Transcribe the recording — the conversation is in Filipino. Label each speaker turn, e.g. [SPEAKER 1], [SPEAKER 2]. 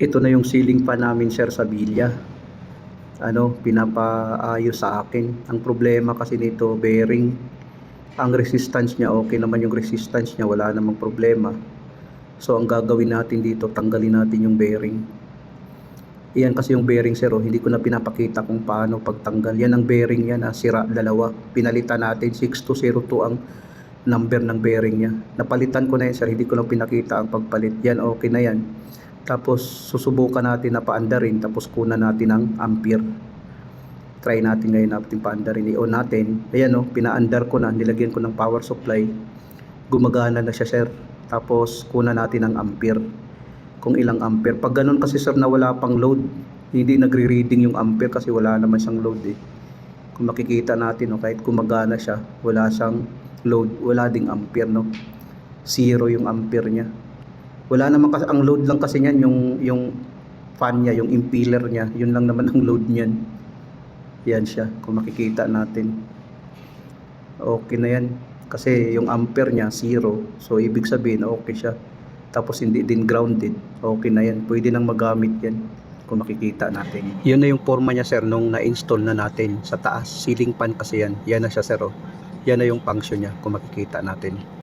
[SPEAKER 1] Ito na yung ceiling fan namin, sir, sa bilya. Pinapaayos sa akin. Ang problema kasi nito, bearing. Ang resistance niya, okay naman yung resistance niya, wala namang problema. So ang gagawin natin dito, tanggalin natin yung bearing. Iyan kasi yung bearing, sir, hindi ko na pinapakita kung paano pagtanggal. Yan ang bearing niya na sira, dalawa. Pinalitan natin, 6202 ang number ng bearing niya. Napalitan ko na yan, sir, hindi ko lang pinakita ang pagpalit. Yan, okay na yan. Tapos susubukan natin na paandarin, tapos kunan natin ang ampere. Try natin ngayon natin paandarin, i-on natin. Ayan, pinaandar ko na, nilagyan ko ng power supply. Gumagana na siya, sir. Tapos kunan natin ang ampere, kung ilang ampere. Pag ganun kasi, sir, na wala pang load, hindi nagre-reading yung ampere kasi wala naman siyang load eh. Kung makikita natin, kahit gumagana siya, wala siyang load, wala ding ampere, zero yung ampere niya. Wala naman kasi, ang load lang kasi niyan yung fan niya, yung impeller niya, yun lang naman ang load niyan. Yan siya, kung makikita natin. Okay na yan kasi yung ampere niya zero, so ibig sabihin okay siya. Tapos hindi din grounded, okay na yan, pwede nang magamit yan kung makikita natin. Yun na yung forma niya, sir, nung na-install na natin sa taas. Ceiling fan kasi yan, yan na siya, sir. Yan na yung function niya kung makikita natin.